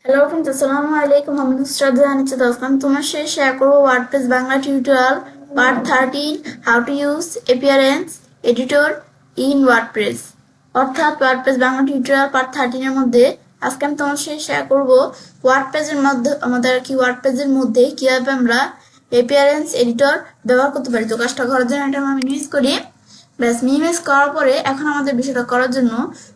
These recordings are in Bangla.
হ্যালো ফ্রেন্ডস, আসসালামু আলাইকুম। আমি নুসরাত জাহান দোস্ত। আমি তোমার সাথে শেয়ার করবো WordPress Bangla tutorial part 13, how to use appearance editor in WordPress. অর্থাৎ ওয়ার্ডপ্রেস বাংলা টিউটোরিয়াল পার্ট 13 এর মধ্যে আজকে আমি তোমার সাথে শেয়ার করবো ওয়ার্ডপ্রেসের মধ্যে ওয়ার্ডপ্রেসের মধ্যে কিভাবে আমরা অ্যাপিয়ারেন্স এডিটর ব্যবহার করতে পারি। তো কাজটা করার জন্য এটা আমি ইউজ করি। ব্যাস মিনিমাইজ করার পরে এখন আমাদের বিষয়টা করার জন্য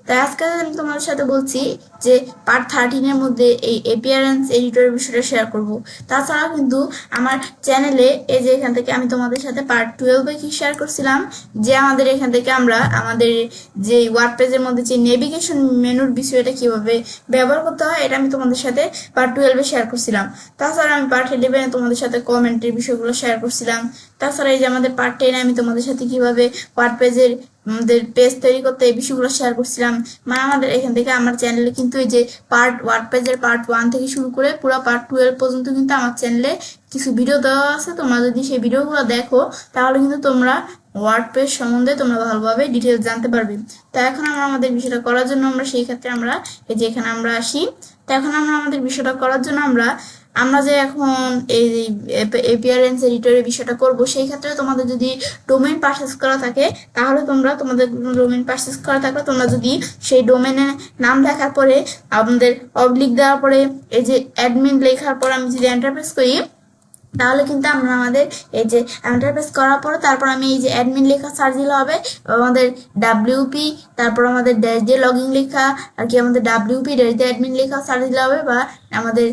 তাই আজকে আমি তোমাদের সাথে বলছি যে পার্ট 13 এর মধ্যে এই অ্যাপিয়ারেন্স এডিটরের বিষয়টা শেয়ার করব। তাছাড়াও কিন্তু আমার চ্যানেলে এই যে এখান থেকে আমি তোমাদের সাথে পার্ট 12 কি শেয়ার করছিলাম যে আমাদের এখান থেকে আমরা আমাদের যে ওয়ার্ডপ্রেসের মধ্যে যে নেভিগেশন মেনুর বিষয়টা কিভাবে ব্যবহার করতে হয় এটা আমি তোমাদের সাথে পার্ট 12 শেয়ার করছিলাম। তাছাড়া আমি পার্ট 11 তোমাদের সাথে কমেন্টের বিষয়গুলো শেয়ার করছিলাম। তাছাড়া এই যে আমাদের পার্ট 10 আমি তোমাদের সাথে কিভাবে ওয়ার্ডপ্রেসের আমাদের পেজ তৈরি করতে এই বিষয়গুলো শেয়ার করছিলাম। আমাদের এখান থেকে আমার চ্যানেলে কিন্তু এই যে ওয়ার্ডপ্রেসের পার্ট 1 থেকে শুরু করে পুরো পার্ট 12 পর্যন্ত কিন্তু আমার চ্যানেলে কিছু ভিডিও দেওয়া আছে। তোমরা যদি সেই ভিডিওগুলো দেখো তাহলে কিন্তু তোমরা ওয়ার্ডপ্রেস সম্বন্ধে তোমরা ভালোভাবে ডিটেলস জানতে পারবে। তো এখন আমরা আমাদের বিষয়টা করার জন্য আমরা সেই ক্ষেত্রে আমরা এই যে এখানে আমরা আসি। তো এখন আমরা আমাদের বিষয়টা করার জন্য আমরা যে এখন এই অ্যাপিয়ারেন্স এডিটরের বিষয়টা করব সেই ক্ষেত্রে তোমাদের যদি ডোমেইন পারচেজ করা থাকে তাহলে তোমাদের ডোমেইন পারচেজ করা থাকলে তোমরা যদি সেই ডোমেইনের নাম লেখার পরে আমাদের অবলিক দেওয়ার পরে এই যে অ্যাডমিন লেখার পর আমি যদি এন্টার প্রেস করি তাহলে কিন্তু আমরা আমাদের এই যে এন্টারপ্রেস করার পরে তারপর আমি এই যে অ্যাডমিন লেখা সার্চ দিলে হবে আমাদের ডাব্লিউপি, তারপর আমাদের ড্যাশ দিয়ে লগইন লেখা আর কি আমাদের ডাব্লিউপি ড্যাশ দিয়ে অ্যাডমিন লেখা সার্চ দিলে হবে, বা আমাদের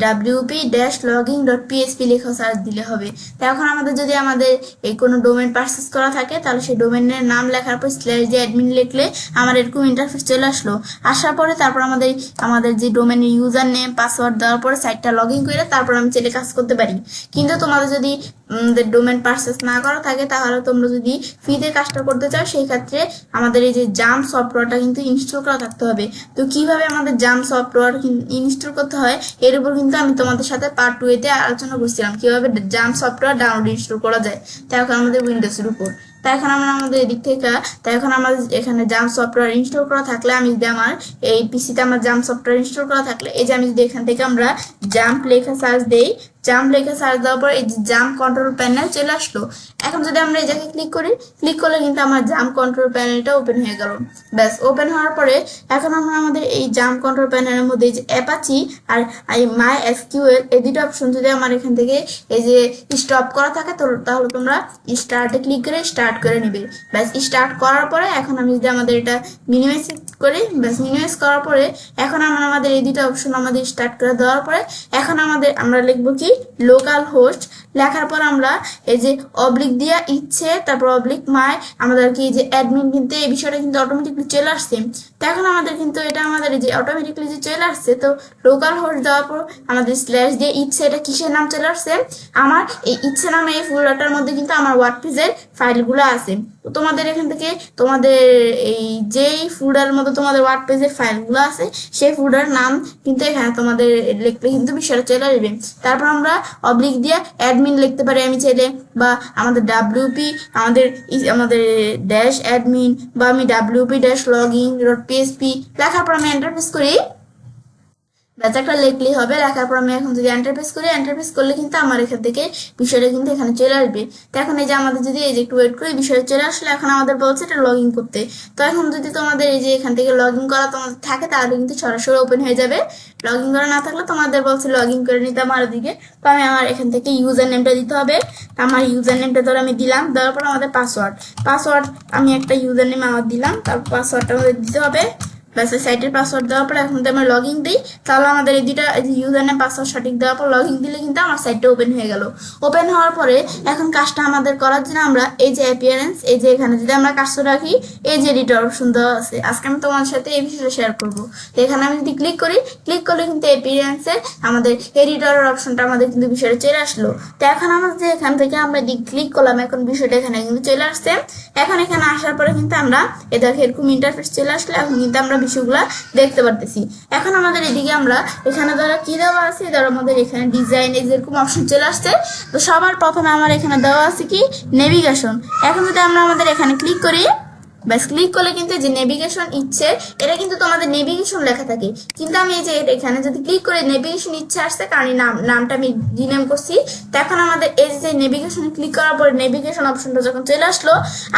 WP dash login dot PSP লেখা সার্চ দিলে হবে। তো এখন আমাদের যদি আমাদের এই কোনো ডোমেন পারচেস করা থাকে তাহলে সেই ডোমেনের নাম লেখার পর স্ল্যাশ দিয়ে অ্যাডমিন লিখলে আমার এরকম ইন্টারফেস চলে আসলো। আসার পরে তারপর আমাদের যে ডোমেনের ইউজার নেম পাসওয়ার্ড দেওয়ার পরে সাইটটা লগইন করে তারপর আমি চাইলে কাজ করতে পারি। কিন্তু তোমাদের যদি ডোমেন পারচেস না করা থাকে তাহলে তোমরা যদি ফ্রিতে কাজটা করতে চাও সেই ক্ষেত্রে আমাদের এই যে জাম্প সফটওয়্যারটা কিন্তু ইনস্টল করা থাকতে হবে। তো কিভাবে আমাদের জাম্প সফটওয়্যার ইনস্টল করতে হয় এর উপর কিন্তু আমি তোমাদের সাথে পার্ট 2 তে আলোচনা করছিলাম কিভাবে জাম্প সফটওয়্যার ডাউনলোড ইনস্টল করা যায়। তাই এখন আমাদের উইন্ডোজের উপর তাই এখন আমরা আমাদের এদিক থেকে তাই এখন আমাদের এখানে জাম্প সফটওয়্যার ইনস্টল করা থাকলে আমি যদি আমার এই পিসিতে আমার জাম্প সফটওয়্যার ইনস্টল করা থাকলে এই যে আমি যদি এখান থেকে আমরা জাম্প লেখা সার্চ দেই, জাম্প লেখা সার্চ দেওয়ার পর এই যে জাম্প কন্ট্রোল প্যানেল চলে আসলো। এখন যদি আমরা এই জায়গায় ক্লিক করলে কিন্তু আমার জাম্প কন্ট্রোল প্যানেলটা ওপেন হয়ে গেল। ব্যাস ওপেন হওয়ার পরে এখন আমরা আমাদের এই জাম্প কন্ট্রোল প্যানেলের মধ্যে এই যে অ্যাপাচি আর এই মাই এসকিউএল এই দুটো অপশন যদি আমার এখান থেকে এই যে স্টপ করা থাকে তাহলে তোমরা স্টার্টে ক্লিক করে স্টার্ট করে নিবে। ব্যাস স্টার্ট করার পরে এখন আমি যদি আমাদের এটা মিনিমাইজ করি, ব্যাস মিনিমাইজ করার পরে এখন আমরা আমাদের এই দুটো অপশন আমাদের স্টার্ট করে দেওয়ার পরে এখন আমরা লিখবো কি লোকাল হোস্ট। লেখার পর আমরা এই যে অবলিক দিয়া ইচ্ছে তারপর অবলিক মাই আমাদের কি যে অ্যাডমিন কিন্তু এই বিষয়টা কিন্তু অটোমেটিকলি চলে আসছে। তো এখন আমাদের কিন্তু এটা আমাদের এই যে অটোমেটিকলি যে চলে আসছে তো লোকাল হোস্ট দেওয়ার পর আমাদের স্ল্যাশ দিয়ে ইচ্ছে এটা কিসের নাম চলে আসছে আমার এই ইচ্ছে নামে এই ফোল্ডারটার মধ্যে কিন্তু আমার ওয়ার্ডপ্রেসের ফাইলগুলো আছে। তো তোমাদের এখান থেকে তোমাদের এই যেই ফোল্ডারের মধ্যে তোমাদের ওয়ার্ডপ্রেসের ফাইলগুলো আছে সেই ফোল্ডার নাম কিন্তু এখানে তোমাদের লিখলে কিন্তু বিষয়টা চলে আসবে। তারপর আমরা অবলিক দিয়ে অ্যাডমিন লিখতে পারি আমি চাইলে, বা আমাদের ডাব্লিউপি আমাদের ড্যাশ অ্যাডমিন বা আমি WP dash login dot PSP লেখার পর আমি এন্টার প্রেস করি। ব্যাস একটা লিখলেই হবে। লেখার পর আমি এখন যদি এন্টার প্রেস করি এন্টার প্রেস করলে কিন্তু আমার এখান থেকে বিষয়টা কিন্তু এখানে চলে আসবে। তো এখন এই যে আমাদের যদি এই যে একটু ওয়েট করি বিষয়টা চলে আসলে এখন আমাদের বলছে এটা লগ ইন করতে। তো এখন যদি তোমাদের এই যে এখান থেকে লগ ইন করা তোমাদের থাকে তাহলে কিন্তু সরাসরি ওপেন হয়ে যাবে। লগ ইন করা না থাকলে তোমাদের বলছে লগ ইন করে নিতে আমার দিকে। তো আমি আমার এখান থেকে ইউজার নেমটা দিতে হবে। আমার ইউজার নেমটা ধরে আমি দিলাম, দেওয়ার পর আমাদের পাসওয়ার্ড আমি একটা ইউজার নেম আমার দিলাম, তারপর পাসওয়ার্ডটা আমাদের দিতে হবে। ব্যাস সাইটের পাসওয়ার্ড দেওয়ার পর এখন যদি আমরা লগ ইন দিই তাহলে আমাদের এই দুটা ইউজার নেম পাসওয়ার্ড সঠিক দেওয়ার পর লগ ইন দিলে কিন্তু আমার সাইটটা ওপেন হয়ে গেল। ওপেন হওয়ার পরে এখন কাজটা আমাদের করার জন্য আমরা এই যে অ্যাপিয়ারেন্স এই যে এখানে যদি আমরা কাজটা রাখি এই যে এডিটর অপশন দেওয়া আছে আজকে আমি তোমার সাথে এই বিষয়টা শেয়ার করবো। তো এখানে আমি যদি ক্লিক করলে কিন্তু অ্যাপিয়ারেন্সের আমাদের এডিটরের অপশনটা আমাদের কিন্তু বিষয়টা চলে আসলো। তো এখন আমাদের এখান থেকে আমরা ক্লিক করলাম এখন বিষয়টা এখানে কিন্তু চলে আসছে। এখন এখানে আসার পরে কিন্তু আমরা এদেরকে এরকম ইন্টারফেস চলে আসলে এখন কিন্তু আমরা বিষয়গুলা দেখতে পারতেছি। এখন আমাদের এদিকে আমরা এখানে ধরো কি দেওয়া আছে ধরো আমাদের এখানে ডিজাইন এরকম অপশন চলে আসছে। তো সবার প্রথমে আমার এখানে দেওয়া আছে কি নেভিগেশন। এখন যদি আমরা আমাদের এখানে ক্লিক করি ব্যাস ক্লিক করলে কিন্তু যে নেভিগেশন ইচ্ছে এটা কিন্তু তোমাদের নেভিগেশন লেখা থাকে, কিন্তু আমি এই যে এখানে যদি ক্লিক করে নেভিগেশন ইচ্ছে আসছে কারণ নামটা আমি রিনেম করছি। তো এখন আমাদের এই যে নেভিগেশনে ক্লিক করার পরে নেভিগেশন অপশনটা যখন চলে আসলো,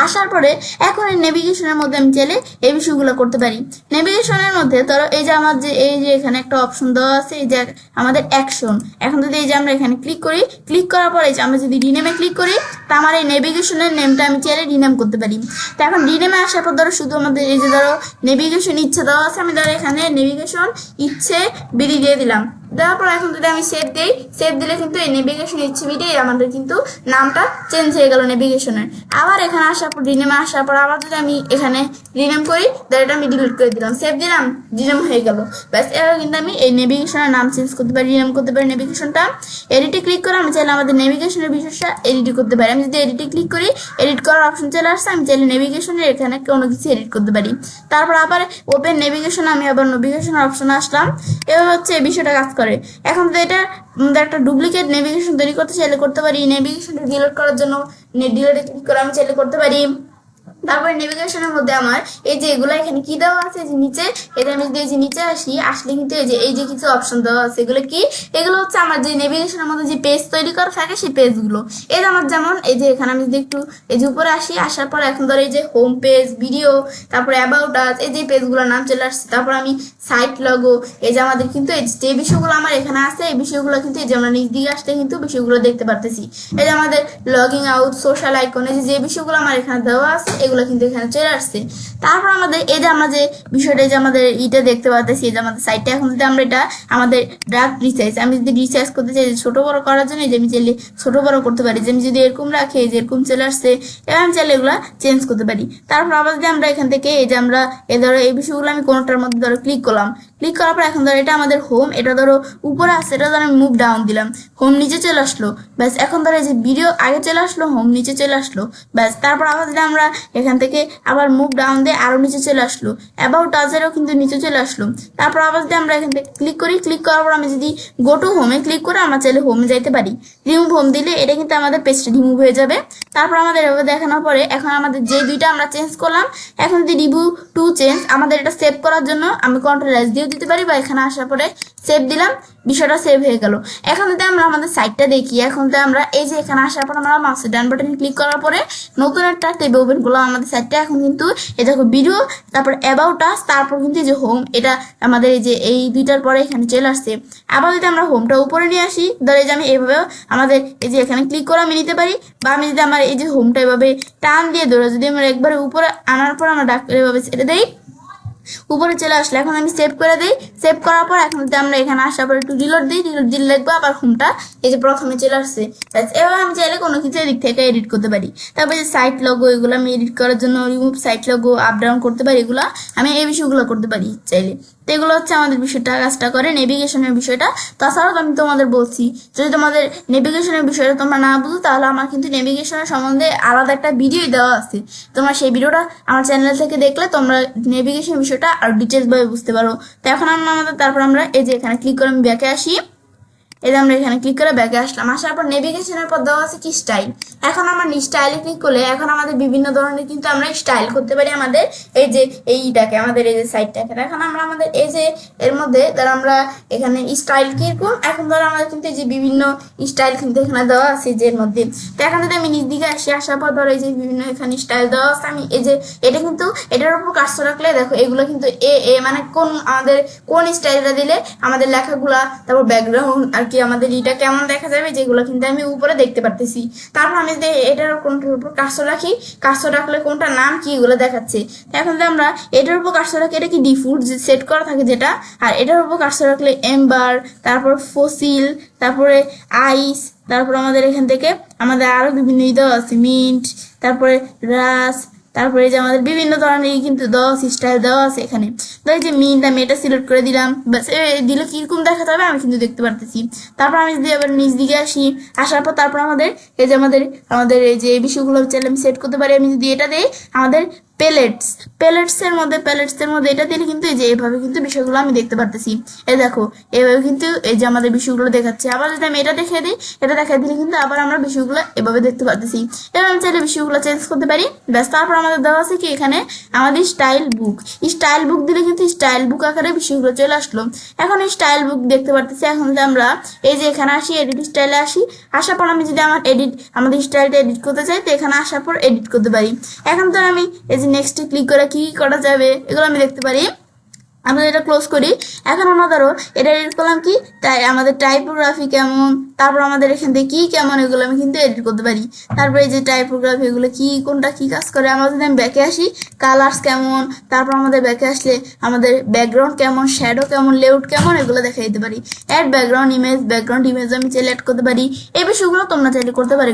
আসার পরে এখন এই নেভিগেশনের মধ্যে আমি চাইলে এই বিষয়গুলো করতে পারি। নেভিগেশনের মধ্যে ধরো এই যে আমার যে এই যে এখানে একটা অপশন দেওয়া আছে এই যে আমাদের অ্যাকশন, এখন যদি এই যে আমরা এখানে ক্লিক করি, ক্লিক করার পরে যে আমরা যদি রিনেমে ক্লিক করি তা আমার এই নেভিগেশনের নেমটা আমি চাইলে রিনেম করতে পারি। তো এখন রিনেমে আসার পর ধরো শুধু আমাদের এই যে ধরো নেভিগেশন ইচ্ছে দেওয়া আছে, আমি ধরো এখানে নেভিগেশন ইচ্ছে বিডি দিয়ে দিলাম। দেওয়ার পর এখন যদি আমি সেভ দিই, সেভ দিলে কিন্তু এই নেভিগেশন ইচ্ছে বিডি আমাদের কিন্তু নামটা চেঞ্জ হয়ে গেল নেভিগেশনের। আবার এখানে আসার পর রিনেমে আসার পর আবার যদি আমি এখানে রিনেম করি তাহলে এটা আমি ডিলিট করে দিলাম, সেভ দিলাম, রিনেম হয়ে গেল। ব্যাস এবার কিন্তু আমি এই নেভিগেশনের নাম চেঞ্জ করতে পারি, রিনেম করতে পারি নেভিগেশনটা। এডিটে ক্লিক করে আমি চাইলে আমাদের নেভিগেশনের বিষয়টা এডিট করতে পারি। আমি যদি এডিটে ক্লিক করি এডিট করার অপশন চলে আসছে, আমি চাইলে নেভিগেশনের এখানে কোনো কিছু এডিট করতে পারি। তারপর আবার ওপেন নেভিগেশন, আমি আবার নেভিগেশন অপশনে আসলাম। এবার হচ্ছে এই বিষয়টা কাজ করে। এখন তো এটা একটা ডুপ্লিকেট নেভিগেশন তৈরি করতে চাইলে করতে পারি, নেভিগেশনটা ডিলিট করার জন্য ডিলিটে ক্লিক করে আমি চাইলে করতে পারি। তারপরে নেভিগেশনের মধ্যে আমার এই যে এগুলো এখানে কি দেওয়া আছে যে নিচে, এটা আমি যদি এই যে নিচে আসি আসলে কিন্তু এই যে কিছু অপশন দেওয়া আছে, এগুলো কি, এগুলো হচ্ছে আমার যে নেভিগেশনের মধ্যে যে পেজ তৈরি করা থাকে সেই পেজগুলো। এই যে আমার যেমন এই যে এখানে আমি যদি একটু এই যে উপরে আসি, আসার পর এখন ধরো এই যে হোম পেজ, ভিডিও, তারপরে অ্যাবাউট আস, এই যে পেজগুলোর নাম চলে আসছে। তারপর আমি সাইট লগো, এই যে আমাদের কিন্তু এই যে বিষয়গুলো আমার এখানে আছে এই বিষয়গুলো কিন্তু এই যে আমরা নিচ দিকে আসতে কিন্তু বিষয়গুলো দেখতে পারতেছি। এই যে আমাদের লগিং আউট, সোশ্যাল আইকন, এই যে বিষয়গুলো আমার এখানে দেওয়া আছে এগুলো কিন্তু এখানে চলে আসছে। তারপর আমাদের এই যে আমরা যে বিষয়টা যে আমাদের এটা দেখতে পাচ্ছি, এই যে আমাদের সাইটটা এখন যদি আমরা এটা আমাদের ড্রাগ রিসাইজ, আমি যদি রিসাইজ করতে চাই ছোট বড় করার জন্য যে আমি চাইলে ছোট বড় করতে পারি, যে আমি যদি এরকম রাখি এই যে এরকম চলে আসছে, এবার আমি চাইলে এগুলো চেঞ্জ করতে পারি। তারপর আবার যদি আমরা এখান থেকে এই যে আমরা এই ধরো এই বিষয়গুলো আমি কোনোটার মধ্যে ধরো ক্লিক করলাম, ক্লিক করার পর এখন ধরো এটা আমাদের হোম, এটা ধরো উপরে আছে, এটা ধরো আমি মুভ ডাউন দিলাম, হোম নিচে চলে আসলো। ব্যাস এখন ধরো এই যে ভিডিও আগে চলে আসলো, হোম নিচে চলে আসলো। ব্যাস তারপর আবার যদি আমরা এখান থেকে আবার মুভ ডাউন দিয়ে আরো নিচে চলে আসলো, অ্যাবাউট আজেরও কিন্তু নিচে চলে আসলো। তারপর আবার যদি আমরা এখান থেকে ক্লিক করি, ক্লিক করার পর আমি যদি গো টু হোমে ক্লিক করে আমরা চাইলে হোমে যাইতে পারি। রিমুভ হোম দিলে এটা কিন্তু আমাদের পেজটা রিমুভ হয়ে যাবে। তারপর আমাদের এভাবে দেখানোর পরে এখন আমাদের যে দুইটা আমরা চেঞ্জ করলাম, এখন যদি রিভিউ টু চেঞ্জ, আমাদের এটা সেভ করার জন্য আমি কন্ট্রোল এস দিয়েও দিতে পারি বা এখানে আসার পরে সেভ দিলাম, বিষয়টা সেভ হয়ে গেল। এখন যদি আমরা আমাদের সাইটটা দেখি, এখন যদি আমরা এই যে এখানে আসার পর আমরা মাউসের ডান বাটনে ক্লিক করার পরে নতুন একটা ট্যাবে ওপেন করলাম আমাদের সাইটটা। এখন কিন্তু এই দেখো ভিডিও, তারপর অ্যাবাউট আস, তারপর কিন্তু এই যে হোম, এটা আমাদের এই যে এই দুইটার পরে এখানে চলে আসছে। আবার যদি আমরা হোমটা উপরে নিয়ে আসি, ধরো এই যে আমি এইভাবে আমাদের এই যে এখানে ক্লিক করে আমি নিতে পারি, বা আমি যদি আমার এই যে হোমটা এভাবে টান দিয়ে ধরো যদি আমরা একবারে উপরে আনার পর আমরা ডাক এভাবে ছেড়ে দেই, উপরে চলে আসলে এখন আমি সেভ করে দিই। সেভ করার পর এখন যদি আমরা এখানে আসার পর একটু রিলোড দিই, রিলোড দিলে লিখবো আবার হোমটা এই যে প্রথমে চলে আসছে। এবার আমি চাইলে কোনো কিছু এদিক থেকে এডিট করতে পারি। তারপর যে সাইট লগো, এগুলো আমি এডিট করার জন্য remove site logo, up down করতে পারি, এগুলো আমি এই বিষয়গুলো করতে পারি চাইলে। তো এগুলো হচ্ছে আমাদের বিষয়টা কাজটা করে নেভিগেশনের বিষয়টা। তাছাড়াও আমি তোমাদের বলছি যদি তোমাদের নেভিগেশনের বিষয়টা তোমরা না বুঝো তাহলে আমার কিন্তু নেভিগেশনের সম্বন্ধে আলাদা একটা ভিডিও দেওয়া আছে, তোমরা সেই ভিডিওটা আমার চ্যানেল থেকে দেখলে তোমরা নেভিগেশন বিষয়টা আর ডিটেলস ভাবে বুঝতে পারো। তো এখন তারপর আমরা এই যে এখানে ক্লিক করে আমি ব্যাকে আসি, এই যে আমরা এখানে ক্লিক করে ব্যাকে আসলাম। আসার পর নেভিগেশনের পর দেওয়া আছে কি স্টাইল। এখন আমরা স্টাইলে ক্লিক করলে এখন আমাদের বিভিন্ন ধরনের কিন্তু আমরা স্টাইল করতে পারি আমাদের এই যে এইটাকে, আমাদের এই যে সাইটটাকে। এখন আমরা আমাদের এই যে এর মধ্যে ধর আমরা এখানে স্টাইল কিরকম, এখন ধর আমাদের কিন্তু এই যে বিভিন্ন স্টাইল কিন্তু এখানে দেওয়া আছে যে এর মধ্যে। তো এখন যদি আমি নিচ দিকে আসি, আসার পর ধর এই যে বিভিন্ন এখানে স্টাইল দেওয়া আছে, আমি এই যে এটা কিন্তু এটার উপর কাজটা রাখলে দেখো এগুলো কিন্তু এ মানে কোন আমাদের কোন স্টাইলটা দিলে আমাদের লেখাগুলা, তারপর ব্যাকগ্রাউন্ড আর কি আমাদের এটা কেমন দেখা যাবে, যেগুলো কিন্তু আমি উপরে দেখতে পারতেছি। তারপর আমি যদি এটার কোনটার উপর কাজটা রাখি, কাজটা রাখলে কোনটা নাম কি এগুলো দেখাচ্ছে। এখন যদি আমরা এটার উপর কাজটা রাখি, এটা কি ডিফল্ট সেট করা থাকে যেটা, আর এটার উপর কাজটা রাখলে এম্বার, তারপর ফসিল, তারপরে আইস, তারপর আমাদের এখান থেকে আমাদের আরো বিভিন্ন দেওয়া আছে মিন্ট, তারপরে রাস, তারপরে যে আমাদের বিভিন্ন ধরনের কিন্তু দেওয়া স্টাইল দেওয়া আছে এখানে। তো এই যে মিন্ট আমি এটা সিলেক্ট করে দিলাম, বাস দিলে কিরকম দেখাতে হবে আমি কিন্তু দেখতে পারতেছি। তারপর আমি যদি আবার নিচ দিকে আসি, আসার পর তারপর আমাদের এই যে আমাদের এই যে এই বিষয়গুলো চাইলে আমি সেট করতে পারি। আমি যদি এটা দিই আমাদের প্যালেটস এর মধ্যে এটা দিলে কিন্তু এই যে এইভাবে কিন্তু বিষয়গুলো আমি দেখতে পারতেছি। এই দেখো এইভাবে কিন্তু এই যে আমাদের বিষয়গুলো দেখাচ্ছে। আবার যদি আমি এটা দেখিয়ে দিই, এটা দেখাই দিলে কিন্তু আবার আমরা বিষয়গুলো এভাবে দেখতে পারতেছি। এবার আমি চাইলে বিষয়গুলো চেঞ্জ করতে পারি। ব্যাস, তারপর আমাদের দেওয়া আছে কি এখানে আমাদের স্টাইল বুক দিলে কিন্তু স্টাইল বুক আকারে বিষয়গুলো চলে আসলো। এখন এই স্টাইল বুক দেখতে পারতেছি। এখন যদি আমরা এই যে এখানে আসি, এডিট স্টাইলে আসার পর আমি যদি আমাদের স্টাইলটা এডিট করতে চাই, তো এখানে আসার পর এডিট করতে পারি। এখন তো আমি এই যে নেক্সটে ক্লিক করে কি করা যাবে এগুলো আমি দেখতে পারি। আমরা এটা ক্লোজ করি। এখন আমরা ধরো এটা এডিট করলাম কি, তাই আমাদের টাইপোগ্রাফি কেমন, তারপর আমাদের এখান থেকে কি কেমন, এগুলো আমি কিন্তু এডিট করতে পারি। তারপর এই যে টাইপোগ্রাফি এগুলো কি, কোনটা কি কাজ করে। আমরা যদি আমি ব্যাকে আসি, কালার্স কেমন, তারপর আমাদের ব্যাকে আসলে আমাদের ব্যাকগ্রাউন্ড কেমন, শ্যাডো কেমন, লেআউট কেমন, এগুলো দেখাই দিতে পারি। অ্যাড ব্যাকগ্রাউন্ড ইমেজ আমি চাইলে অ্যাড করতে পারি। এই বিষয়গুলো তোমরা চাইলে করতে পারো।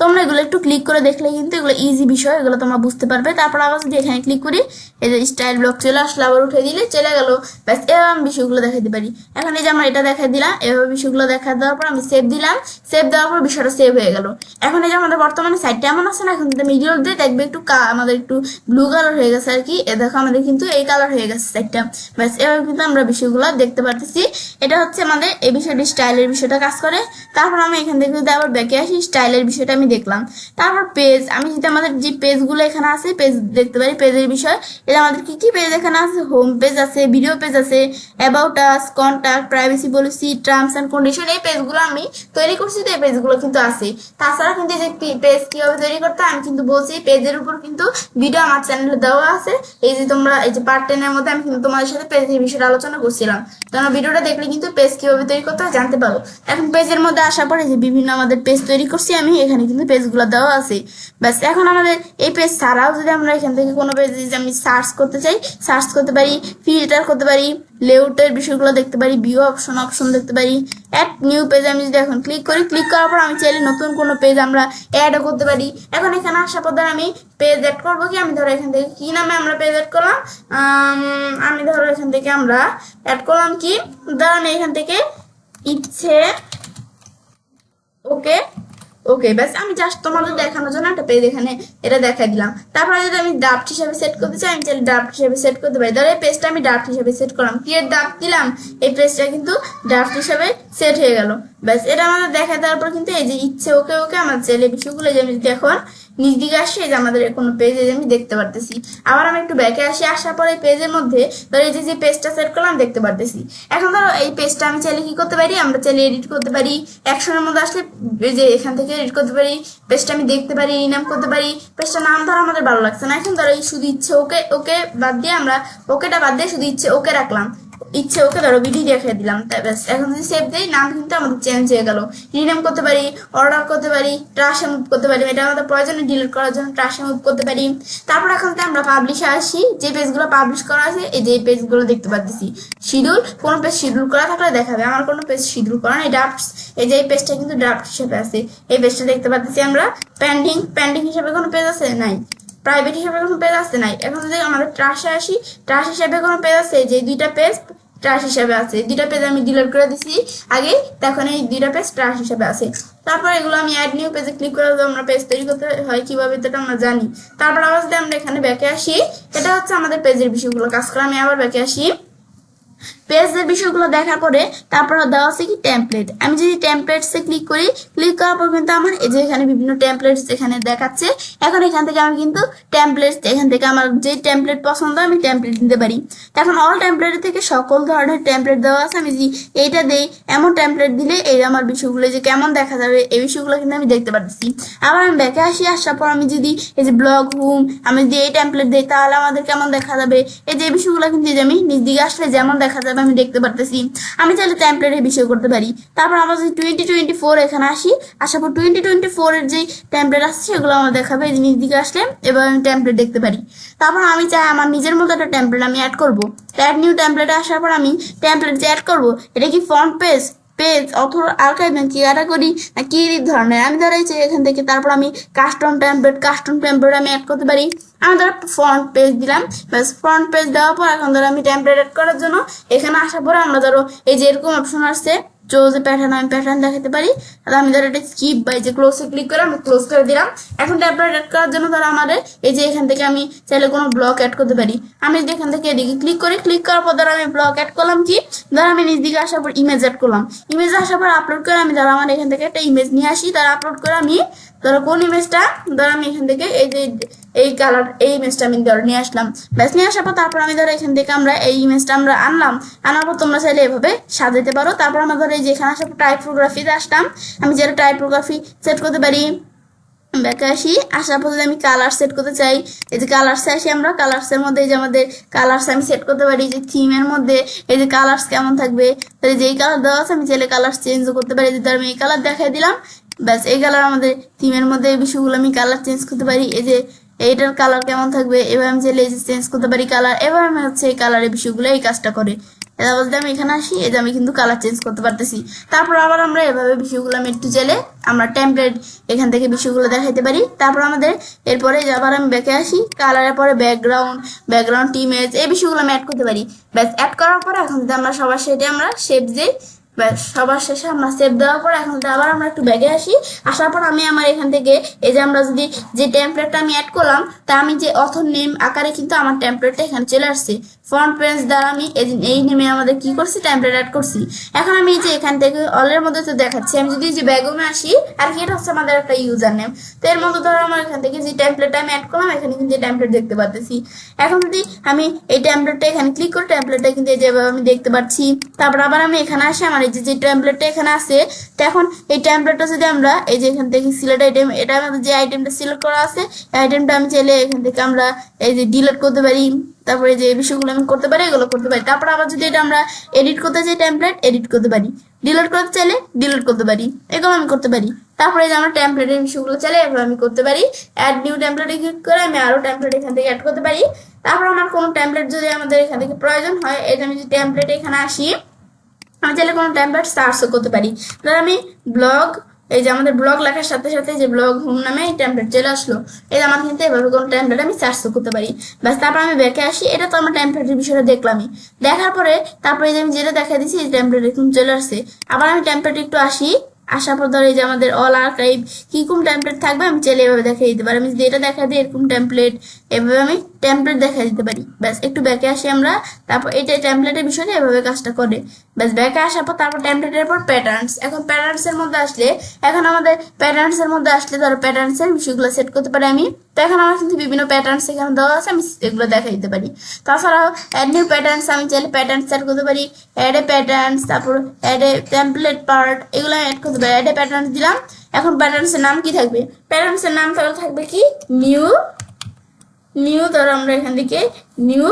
তোমরা এগুলো একটু ক্লিক করে দেখলে কিন্তু এগুলো ইজি বিষয়, এগুলো তোমরা বুঝতে পারবে। তারপর আবার যদি এখানে ক্লিক করি, এই যে স্টাইল ব্লক চলে আসলে আবার উঠে দিলে চলে গেল। ব্যাস, এবার আমি বিষয়গুলো দেখাতে পারি। এখন এই যে আমার এটা দেখাই দিলাম, এভাবে বিষয়গুলো দেখা দেওয়ার পর আমি সেভ দিলাম। সেভ দেওয়ার পর বিষয়টা সেভ হয়ে গেল। এখন এই যে আমাদের বর্তমানে সাইডটা এমন আছে না, এখন যদি মিডিল দিয়ে দেখবে একটু আমাদের একটু ব্লু কালার হয়ে গেছে আর কি। এ দেখো আমাদের কিন্তু এই কালার হয়ে গেছে সাইডটা। ব্যাস, এভাবে কিন্তু আমরা বিষয়গুলো দেখতে পারতেছি। এটা হচ্ছে আমাদের এই বিষয়টি স্টাইলের বিষয়টা কাজ করে। তারপর আমি এখান থেকে যদি আবার ব্যাকে আসি, স্টাইলের বিষয়টা আমি দেখলাম। তারপর পেজ, আমি যদি আমাদের যে পেজগুলো এখানে আছে পেজ দেখতে পারি। পেজের বিষয় এটা আমাদের কি কি পেজ এখানে আছে, হোম পেজ আছে, ভিডিও পেজ আছে, about us, contact, privacy policy, terms and condition. এই পেজগুলো আমি তৈরি করছি, তো এই পেজগুলো কিন্তু আছে। তাছাড়া কিন্তু এই যে পেজ কিভাবে তৈরি করতে আমি কিন্তু বলছি, পেজের উপর কিন্তু ভিডিও আমার চ্যানেলে দেওয়া আছে। এই যে তোমরা এই যে পার্ট 10 এর মধ্যে আমি কিন্তু তোমাদের সাথে পেজের বিষয়ে আলোচনা করছিলাম। তোমরা ভিডিওটা দেখলে কিন্তু পেজ কিভাবে তৈরি করতে হয় জানতে পারো। এখন পেজের মধ্যে আসার পরে যে বিভিন্ন আমাদের পেজ তৈরি করছি আমি, এখানে কিন্তু পেজগুলো দেওয়া আছে। ব্যাস, এখন আমাদের এই পেজ ছাড়াও যদি আমরা এখান থেকে কোনো পেজ আমি সার্চ করতে চাই, সার্চ করতে পারি, ফিল্টার করতে পারি, লেআউটের বিষয়গুলো দেখতে পারি, ভিউ অপশন দেখতে পারি। অ্যাড নিউ পেজ আমি যদি এখন ক্লিক করি, ক্লিক করার পর আমি চাইলে নতুন কোনো পেজ আমরা অ্যাডও করতে পারি। এখন এখানে আসার পর ধর আমি পেজ অ্যাড করবো কি, আমি ধরো এখান থেকে কি নামে আমরা পেজ অ্যাড করলাম, আমি ধরো এখান থেকে আমরা অ্যাড করলাম কি, ধরো আমি এখান থেকে ইচ্ছে ওকে ব্যাস, আমি জাস্ট তোমাদের দেখানোর জন্য একটা পেজ এখানে এটা দেখাই দিলাম। তারপরে যদি আমি ড্রাফট হিসাবে সেট করতে চাই, আমি চাইলে ড্রাফট হিসাবে সেট করতে পারি। ধরো এই পেজটা আমি ড্রাফট হিসাবে সেট করলাম, ক্রিয়েট ড্রাফট দিলাম, এই পেজটা কিন্তু ড্রাফট হিসাবে সেট হয়ে গেল। ব্যাস, এটা আমাদের দেখা দেওয়ার পর কিন্তু এই যে ইচ্ছে ওকে আমার চাইলে বিষয়গুলো যে আমি এখন নিচ দিকে আসি, এই যে আমাদের কোনো পেজ আমি দেখতে পারতেছি। আবার আমি একটু ব্যাকে আসি, আসার পর এই পেজের মধ্যে ধরো এই যে পেজটা সেট করলাম দেখতে পারতেছি। এখন ধরো এই পেজটা আমি চাইলে কি করতে পারি, আমরা চাইলে এডিট করতে পারি। অ্যাকশনের মধ্যে আসলে এই যে এখান থেকে এডিট করতে পারি, পেজটা আমি দেখতে পারি, রিনাম করতে পারি। পেজটা নাম ধরো আমাদের ভালো লাগছে না, এখন ধরো এই শুধু ইচ্ছে ওকে বাদ দিয়ে আমরা ওকেটা বাদ দিয়ে শুধু ইচ্ছে ওকে রাখলাম, ইচ্ছে ওকে ধরো বিডি রেখে দিলাম। ব্যাস, এখন যদি সেভ দেই নাম কিন্তু আমাদের চেঞ্জ হয়ে গেল। রিনেম করতে পারি, অর্ডার করতে পারি, ট্রাশে মুভ করতে পারি, এটা আমাদের প্রয়োজনে ডিলিট করার জন্য ট্রাশে মুভ করতে পারি। তারপর এখন আমরা পাবলিশে আসি, যে পেজগুলো পাবলিশ করা আছে এই যে পেজগুলো দেখতে পাচ্ছি। শিডিউল, কোনো পেজ শিডিউল করা থাকলে দেখাবে, আমার কোনো পেজ শিডিউল করা নেই। ড্রাফটস, এই যে এই পেজটা কিন্তু ড্রাফট হিসেবে আছে, এই পেজটা দেখতে পাচ্ছি আমরা। পেন্ডিং হিসেবে কোনো পেজ আছে নাই, প্রাইভেট হিসেবে কোনো পেজ আছে নাই। এখন যদি আমাদের ট্রাশে আসি, ট্রাশ হিসেবে কোনো পেজ আছে, যে দুইটা পেজ ট্রাশ হিসেবে আছে, দুইটা পেজ আমি ডিলিট করে দিছি আগে, তখন এই দুইটা পেজ ট্রাশ হিসেবে আছে। তারপর এগুলো আমি অ্যাড নিউ পেজে ক্লিক করে আমরা পেজ তৈরি করতে হয় কিভাবে এটা আমরা জানি। তারপর আবার যদি আমরা এখানে ব্যাকে আসি, এটা হচ্ছে আমাদের পেজের বিষয়গুলো কাজ করে। আমি আবার ব্যাকে আসি, পেজের বিষয়গুলো দেখার পরে তারপর দেওয়া আছে কি টেমপ্লেট। আমি যদি টেমপ্লেটসে ক্লিক করি, ক্লিক করার পর কিন্তু আমার এই যে এখানে বিভিন্ন টেমপ্লেটস এখানে দেখাচ্ছে। এখন এখান থেকে আমি কিন্তু টেমপ্লেটস, এখান থেকে আমার যে টেমপ্লেট পছন্দ আমি টেমপ্লেট দিতে পারি। এখন অল টেমপ্লেট থেকে সকল ধরনের টেমপ্লেট দেওয়া আছে। আমি যদি এইটা দেই, এমন টেমপ্লেট দিলে এই আমার বিষয়গুলো যে কেমন দেখা যাবে এই বিষয়গুলো কিন্তু আমি দেখতে পাচ্ছি। আবার আমি ব্যাকে আসি, আসার পর আমি যদি এই যে ব্লগ হোম আমি যদি এই টেমপ্লেট দিই তাহলে আমাদের কেমন দেখা যাবে, এই যে বিষয়গুলো কিন্তু আমি নিজ দিকে আসলে যেমন দেখা যাবে আমি দেখতে পারতেছি। আমি চাইলে টেমপ্লেটের বিষয় করতে পারি। তারপর আমরা যদি 2024 এখানে আসি, আসার পর 2024 এর যে টেমপ্লেট আসছে সেগুলো আমার দেখাবে, এই জিনিস দিকে আসলে এবার আমি টেমপ্লেট দেখতে পারি। তারপর আমি চাই আমার নিজের মতো একটা টেমপ্লেট আমি অ্যাড করবো। অ্যাড নিউ টেমপ্লেটে আসার পর আমি টেমপ্লেট যে অ্যাড করবো, এটা কি ফন্ট পেজ অথবা আর্কাইভ কি এটা করি না কি ধরনের, আমি ধরো এখান থেকে তারপর আমি কাস্টম টেমপ্লেট আমি অ্যাড করতে পারি। আমি ধরো ফ্রন্ট পেজ দিলাম, ব্যাস ফ্রন্ট পেজ দেওয়ার পর এখন ধরো আমি টেমপ্লেট অ্যাড করার জন্য এখানে আসার পরে আমরা ধরো এই যে এরকম অপশন আসছে, চোজে প্যাটার্ন আমি প্যাটার্ন দেখাতে পারি। তাহলে আমি ধরো এটা স্কিপ বা যে ক্লোজে ক্লিক করে আমি ক্লোজ করে দিলাম। এখন টেমপ্লেট অ্যাড করার জন্য ধরো আমাদের এই যে এখান থেকে আমি চাইলে কোনো ব্লক অ্যাড করতে পারি। আমি যদি এখান থেকে এদিকে ক্লিক করি, ক্লিক করার পর ধরো আমি ব্লক অ্যাড করলাম কি, ধরো আমি নিজ দিকে আসার পর ইমেজ অ্যাড করলাম। ইমেজ আসার পর আপলোড করে আমি ধরো আমার এখান থেকে একটা ইমেজ নিয়ে আসি, তার আপলোড করে আমি ধরো কোন ইমেজটা, ধরো আমি এখান থেকে এই যে এই কালার এই ইমেজটা আমি ধরো নিয়ে আসলাম। ব্যাস নিয়ে আসার পর তারপর আমি ধরো এখান থেকে আমরা এই ইমেজটা আমরা আনলাম, আনার পর তোমরা চাইলে এভাবে সাজাতে পারো। তারপর আমরা ধরো এই যে এখানে আসার পর টাইপোগ্রাফিতে আসলাম, আমি যেটা টাইপোগ্রাফি সেট করতে পারি। ব্যাকে আসি, আসার পর যদি আমি কালার সেট করতে চাই, এই যে কালার্সে আসি, আমরা কালার্সের মধ্যে এই যে আমাদের কালার্স আমি সেট করতে পারি। যে থিমের মধ্যে এই যে কালার্স কেমন থাকবে, তাহলে যেই কালার দেওয়া আছে আমি চাইলে কালার চেঞ্জও করতে পারি। যদি আমি এই কালার দেখাই দিলাম, ব্যাস এই কালার আমাদের থিমের মধ্যে এই বিষয়গুলো আমি কালার চেঞ্জ করতে পারি। এই যে এইটার কালার কেমন থাকবে, এবার আমি চাইলে এই যে চেঞ্জ করতে পারি কালার। এবার আমি হচ্ছে এই কালারের বিষয়গুলো এই কাজটা করে। এবার যদি আমি এখানে আসি, এই যে আমি কিন্তু কালার চেঞ্জ করতে পারতেছি। তারপর আবার আমরা এভাবে বিষয়গুলো আমি একটু চাইলে আমরা টেমপ্লেট এখান থেকে বিষয়গুলো দেখাইতে পারি। তারপর আমাদের এরপরে আবার আমি ব্যাকে আসি, কালারের পরে ব্যাকগ্রাউন্ড ইমেজ এই বিষয়গুলো আমি অ্যাড করতে পারি। ব্যাস অ্যাড করার পরে এখন যদি আমরা সবার শেষে আমরা শেপ দিই, ব্যাস সবার শেষে আমরা সেভ দেওয়ার পর এখন আবার আমরা একটু ব্যাগে আসি। আসার পর আমি আমার এখান থেকে এই যে আমরা যদি যে টেমপ্লেটটা আমি অ্যাড করলাম, তা আমি যে অথর নেম আকারে কিন্তু আমার টেমপ্লেটটা এখানে চলে আসছে। ফন্ট পেজ দ্বারা আমি এই নেমে আমাদের কি করছি, টেমপ্লেট অ্যাড করছি। এখন আমি যে এখান থেকে অলের মধ্যে তো দেখাচ্ছি, আমি যদি যে ব্যাকগ্রাউন্ডে আসি, আর কি এটা হচ্ছে আমাদের একটা ইউজার নেম। তো এর মধ্যে ধরো আমার এখান থেকে যে টেমপ্লেটটা আমি অ্যাড করলাম, এখানে কিন্তু টেমপ্লেট দেখতে পাচ্ছি। এখন যদি আমি এই টেমপ্লেটটা এখানে ক্লিক করি, টেমপ্লেটটা কিন্তু এই যেভাবে আমি দেখতে পাচ্ছি। তারপর আবার আমি এখানে আসি, আমার এই যে টেমপ্লেটটা এখানে আছে, তো এখন এই টেমপ্লেটটা যদি আমরা এই যে এখান থেকে সিলেক্ট আইটেম, এটা আমাদের যে আইটেমটা সিলেক্ট করা আছে, এই আইটেমটা আমি চাইলে এখান থেকে আমরা এই যে ডিলিট করতে পারি। তারপরে যে বিষয়গুলো আমি করতে পারি এগুলো করতে পারি। তারপর আবার যদি এটা আমরা এডিট করতে চাই, টেমপ্লেট এডিট করতে পারি। ডিলিট করতে চাইলে ডিলিট করতে পারি, এগুলো আমি করতে পারি। তারপরে যে আমরা টেমপ্লেটের বিষয়গুলো চাইলে এভাবে আমি করতে পারি। অ্যাড নিউ টেমপ্লেটে ক্লিক করে আমি আরো টেমপ্লেট এখান থেকে অ্যাড করতে পারি। তারপর আমার কোনো টেমপ্লেট যদি আমাদের এখান থেকে প্রয়োজন হয়, এই যে আমি যদি টেমপ্লেট এখানে আসি, আমি চাইলে কোনো টেমপ্লেট সার্চও করতে পারি। ধর আমি ব্লগ, এই যে আমাদের ব্লগ লেখার সাথে সাথে যে ব্লগ হোম নামে এই টেমপ্লেট চলে আসলো। এই যে আমার কিন্তু এভাবে কোনো টেমপ্লেট আমি সার্চও করতে পারি। ব্যাস তারপর আমি ব্যাকে আসি, এটা তো আমার টেমপ্লেটের বিষয়টা দেখলামই। দেখার পরে তারপরে যে আমি যেটা দেখা দিচ্ছি, এই টেমপ্লেট এরকম চলে আসছে। আবার আমি টেমপ্লেট একটু আসি, আসার পর ধর এই যে আমাদের অল আর্কাইভ কিরকম টেমপ্লেট থাকবে আমি চাইলে এভাবে দেখাই দিতে পারি। আমি যদি এটা দেখা দিই এরকম টেমপ্লেট, এভাবে আমি টেমপ্লেট দেখা দিতে পারি। ব্যাস একটু ব্যাকে আসি আমরা, তারপর এটা টেমপ্লেটের বিষয়টা এভাবে কাজটা করে। ব্যাস ব্যাকে আসার পর তারপর টেমপ্লেটের পর প্যাটার্নস। এখন প্যাটার্নস এর মধ্যে আসলে, এখন আমাদের প্যাটার্নস এর মধ্যে আসলে ধরো প্যাটার্নস এর বিষয়গুলো সেট করতে পারি আমি। তো এখন আমার কিন্তু বিভিন্ন প্যাটার্নস এখানে দেওয়া আছে, আমি এগুলো দেখা দিতে পারি। তাছাড়াও অ্যাড নিউ প্যাটার্নস, আমি চাইলে প্যাটার্ন সেট করতে পারি। অ্যাড এ প্যাটার্নস, তারপর অ্যাড এ টেমপ্লেট পার্ট, এগুলো আমি অ্যাড করতে পারি। অ্যাড এ প্যাটার্নস দিলাম। এখন প্যাটার্নস এর নাম কি থাকবে, প্যাটার্নস এর নাম তাহলে থাকবে কি নিউ ধরো আমরা এখান থেকে নিউ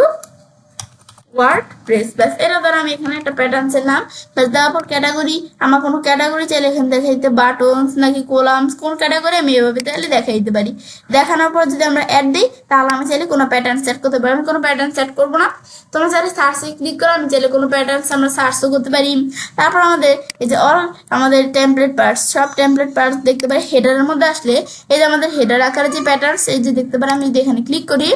ওয়ার্ডপ্রেস। ব্যাস এটা ধরো আমি এখানে একটা প্যাটার্নস এর নাম। ব্যাস দেওয়ার পর ক্যাটাগরি, আমার কোনো ক্যাটাগরি চাইলে এখানে দেখাই দিতে, বাটনস নাকি কলামস, কোন ক্যাটাগরি আমি এভাবে চাইলে দেখাই দিতে পারি। দেখানোর পর যদি আমরা অ্যাড দিই, তাহলে আমি চাইলে কোনো প্যাটার্ন সেট করতে পারি। আমি কোনো প্যাটার্ন সেট করবো না, তোমরা চাইলে সার্চে ক্লিক করো, আমি চাইলে কোনো প্যাটার্নস আমরা সার্চও করতে পারি। তারপর আমাদের এই যে অল আমাদের টেমপ্লেট পার্টস, সব টেমপ্লেট পার্টস দেখতে পারি। হেডারের মধ্যে আসলে এই যে আমাদের হেডার আকারে যে প্যাটার্নস এই যে দেখতে পারি, আমি যদি এখানে ক্লিক করি,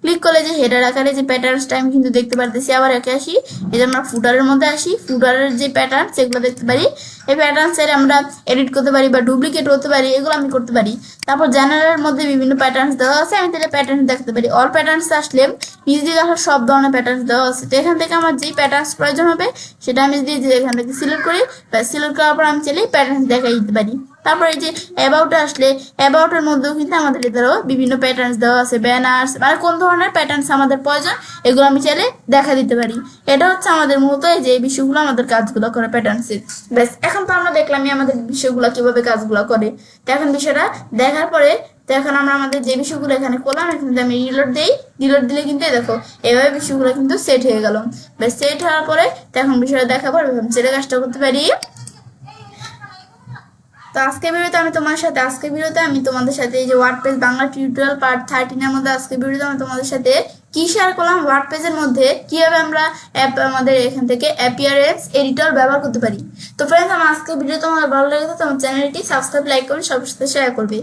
ক্লিক করলে যে হেডার আকারে যে প্যাটার্নসটা আমি কিন্তু দেখতে পারতেছি। আবার একে আসি, এই যে আমরা ফুটারের মধ্যে আসি, ফুটারের যে প্যাটার্ন সেগুলো দেখতে পারি। এই প্যাটার্নসের আমরা এডিট করতে পারি বা ডুপ্লিকেট করতে পারি, এগুলো আমি করতে পারি। তারপর জেনারেলের মধ্যে বিভিন্ন প্যাটার্নস দেওয়া আছে, আমি তাহলে প্যাটার্ন দেখতে পারি। অল প্যাটার্নস আসলে নিজে দেখা সব ধরনের প্যাটার্নস দেওয়া আছে। তো এখান থেকে আমার যেই প্যাটার্নস প্রয়োজন হবে সেটা আমি যদি এখান থেকে সিলেক্ট করি, সিলেক্ট করার পর আমি চাইলে প্যাটার্নস দেখাই দিতে পারি। তারপর এই যে অ্যাবাউটে আসলে, অ্যাবাউটের মধ্যেও কিন্তু আমাদের এদেরও বিভিন্ন প্যাটার্নস দেওয়া আছে, ব্যানার্স, মানে কোন ধরনের প্যাটার্নস আমাদের প্রয়োজন এগুলো আমি চাইলে দেখা দিতে পারি। এটা হচ্ছে আমাদের মূলত এই যে বিষয়গুলো আমাদের কাজগুলো করে প্যাটার্নসের। ব্যাস এখন তো আমরা দেখলামই আমাদের বিষয়গুলো কিভাবে কাজগুলো করে। তো এখন বিষয়টা দেখার পরে তো এখন আমরা আমাদের যে বিষয়গুলো এখানে করলাম, এখানে যদি আমি রিলোড দিই, রিলোড দিলে কিন্তু দেখো এভাবে বিষয়গুলো কিন্তু সেট হয়ে গেল। ব্যাস সেট হওয়ার পরে তো এখন বিষয়টা দেখার পর ছেলে কাজটা করতে পারি। তো আজকে ভিডিওতে আমি তোমাদের সাথে এই যে ওয়ার্ডপ্রেস বাংলা টিউটোরিয়াল পার্ট 13 এর মধ্যে আজকে ভিডিওতে আমি তোমাদের সাথে কি শেয়ার করলাম, ওয়ার্ডপ্রেসের মধ্যে কিভাবে আমরা আমাদের এখান থেকে অ্যাপিয়ারেন্স এডিটর ব্যবহার করতে পারি। তো ফ্রেন্ডস, আমার আজকে ভিডিও তোমাদের ভালো লেগে থাকে তো আমার চ্যানেলটি সাবস্ক্রাইব, লাইক করে সবার সাথে শেয়ার করবে।